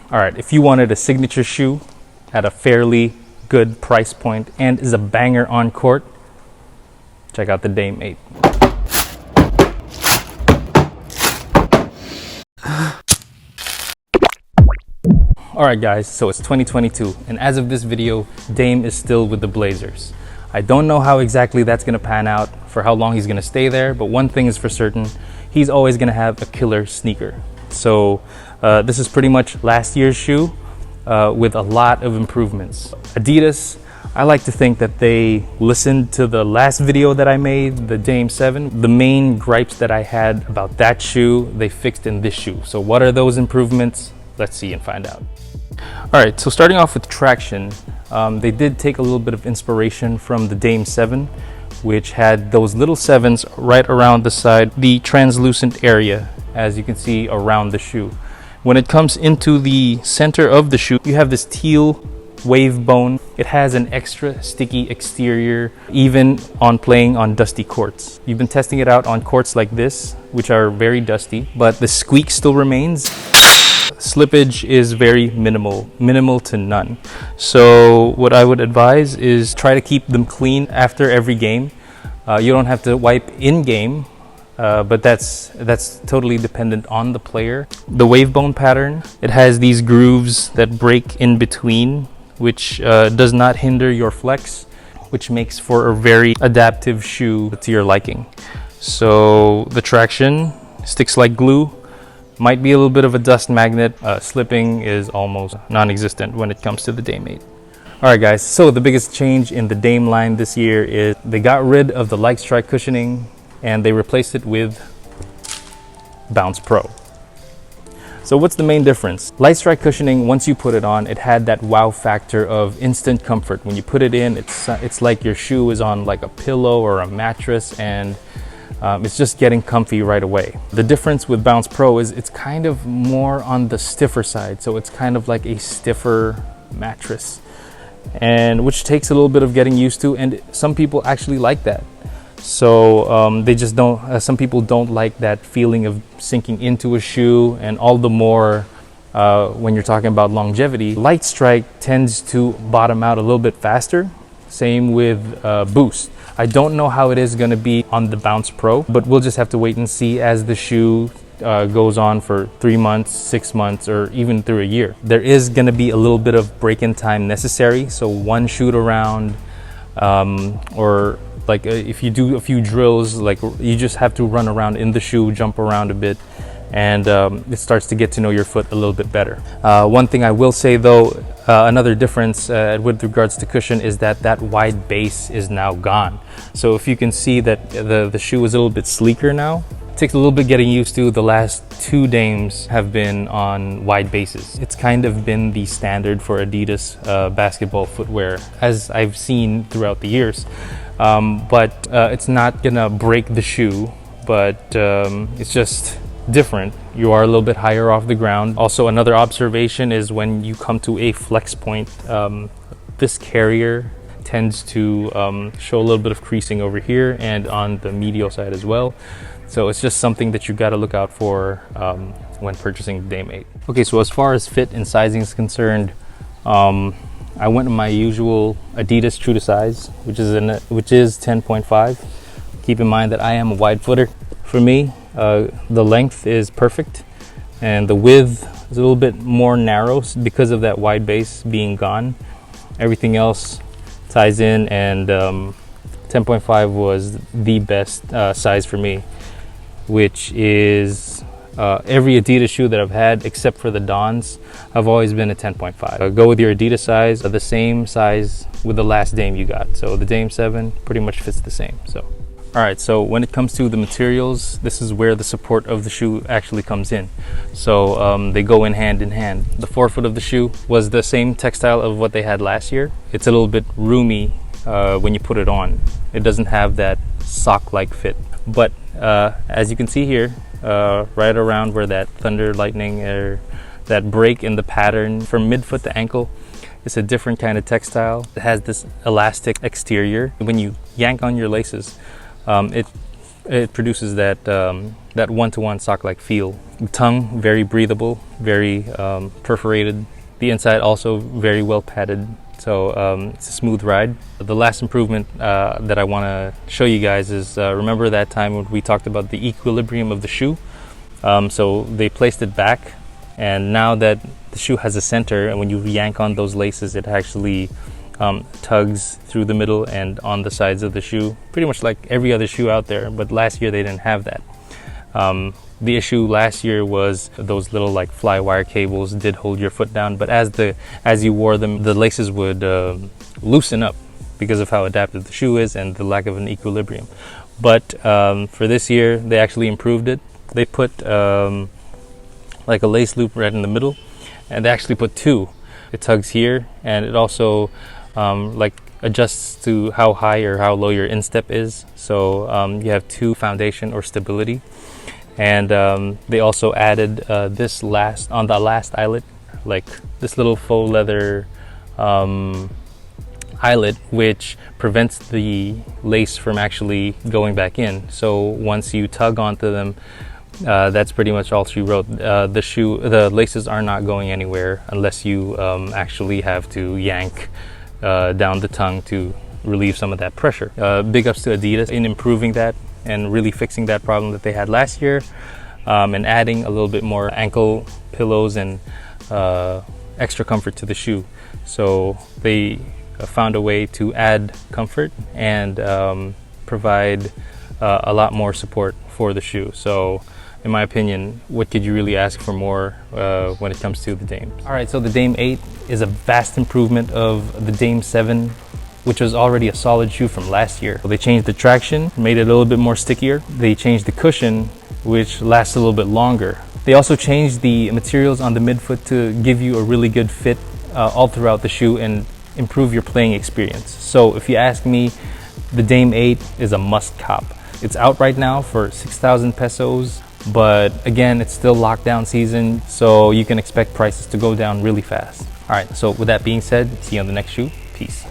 All right, if you wanted a signature shoe at a fairly good price point and is a banger on court, check out the Dame 8. Alright guys, so it's 2022, and as of this video, Dame is still with the Blazers. I don't know how exactly that's going to pan out, for how long he's going to stay there, but one thing is for certain, he's always going to have a killer sneaker. So this is pretty much last year's shoe with a lot of improvements. Adidas, I like to think that they listened to the last video that I made, the Dame 7. The main gripes that I had about that shoe, they fixed in this shoe. So what are those improvements? Let's see and find out. All right, so starting off with traction, they did take a little bit of inspiration from the Dame 7, which had those little 7s right around the side, the translucent area, as you can see around the shoe. When it comes into the center of the shoe, you have this teal wave bone. It has an extra sticky exterior, even on playing on dusty courts. You've been testing it out on courts like this, which are very dusty, but the squeak still remains. Slippage is very minimal to none. So what I would advise is try to keep them clean after every game. You don't have to wipe in game, but that's totally dependent on the player. The wave bone pattern, it has these grooves that break in between, which does not hinder your flex, which makes for a very adaptive shoe to your liking. So the traction sticks like glue. Might be a little bit of a dust magnet. Slipping is almost non-existent when it comes to the Dame 8. Alright guys, so the biggest change in the Dame line this year is they got rid of the light strike cushioning and they replaced it with Bounce Pro. So what's the main difference? Light strike cushioning, once you put it on, it had that wow factor of instant comfort. When you put it in, it's like your shoe is on like a pillow or a mattress, and it's just getting comfy right away. The difference with Bounce Pro is it's kind of more on the stiffer side. So it's kind of like a stiffer mattress, and which takes a little bit of getting used to, and some people actually like that. So they just don't, some people don't like that feeling of sinking into a shoe, and all the more when you're talking about longevity. Light strike tends to bottom out a little bit faster. Same with Boost. I don't know how it is going to be on the Bounce Pro, but we'll just have to wait and see as the shoe goes on for 3 months, 6 months, or even through a year. There is going to be a little bit of break-in time necessary. So one shoot around, or like if you do a few drills, like you just have to run around in the shoe, jump around a bit, and it starts to get to know your foot a little bit better. One thing I will say though, another difference with regards to cushion is that wide base is now gone. So if you can see that the shoe is a little bit sleeker now. It takes a little bit getting used to. The last 2 Dames have been on wide bases. It's kind of been the standard for Adidas basketball footwear, as I've seen throughout the years. But it's not gonna break the shoe, but it's just different. You are a little bit higher off the ground. Also, another observation is when you come to a flex point, this carrier tends to show a little bit of creasing over here and on the medial side as well. So it's just something that you got to look out for when purchasing the Dame 8. Okay, so as far as fit and sizing is concerned, I went with my usual Adidas true to size, which is 10.5. Keep in mind that I am a wide footer. For me, the length is perfect, and the width is a little bit more narrow because of that wide base being gone. Everything else ties in, and 10.5 was the best size for me, which is every Adidas shoe that I've had except for the Dons have always been a 10.5. Go with your Adidas size, the same size with the last Dame you got. So the Dame 7 pretty much fits the same. So all right, so when it comes to the materials, this is where the support of the shoe actually comes in. So they go in hand. The forefoot of the shoe was the same textile of what they had last year. It's a little bit roomy when you put it on. It doesn't have that sock-like fit. But as you can see here, right around where that thunder, lightning, or that break in the pattern from midfoot to ankle, it's a different kind of textile. It has this elastic exterior. When you yank on your laces, it It produces that that one-to-one sock-like feel. The tongue, very breathable, very perforated. The inside also very well padded. So it's a smooth ride. The last improvement that I want to show you guys is remember that time when we talked about the equilibrium of the shoe? So they placed it back, and now that the shoe has a center, and when you yank on those laces, it actually tugs through the middle and on the sides of the shoe, pretty much like every other shoe out there. But last year they didn't have that. The issue last year was those little like fly wire cables did hold your foot down, but as you wore them, the laces would loosen up because of how adaptive the shoe is and the lack of an equilibrium. But for this year, they actually improved it. They put like a lace loop right in the middle, and they actually put two. It tugs here, and it also like adjusts to how high or how low your instep is. So you have two foundation or stability. And they also added this on the last eyelet, like this little faux leather eyelet, which prevents the lace from actually going back in. So once you tug onto them, that's pretty much all she wrote. The laces are not going anywhere unless you actually have to yank down the tongue to relieve some of that pressure. Big ups to Adidas in improving that and really fixing that problem that they had last year, and adding a little bit more ankle pillows and extra comfort to the shoe. So they found a way to add comfort and provide a lot more support for the shoe. So in my opinion, what could you really ask for more when it comes to the Dame? All right, so the Dame 8 is a vast improvement of the Dame 7, which was already a solid shoe from last year. So they changed the traction, made it a little bit more stickier. They changed the cushion, which lasts a little bit longer. They also changed the materials on the midfoot to give you a really good fit all throughout the shoe and improve your playing experience. So if you ask me, the Dame 8 is a must cop. It's out right now for 6,000 pesos, but again, it's still lockdown season, so you can expect prices to go down really fast. All right, so with that being said, see you on the next shoe. Peace.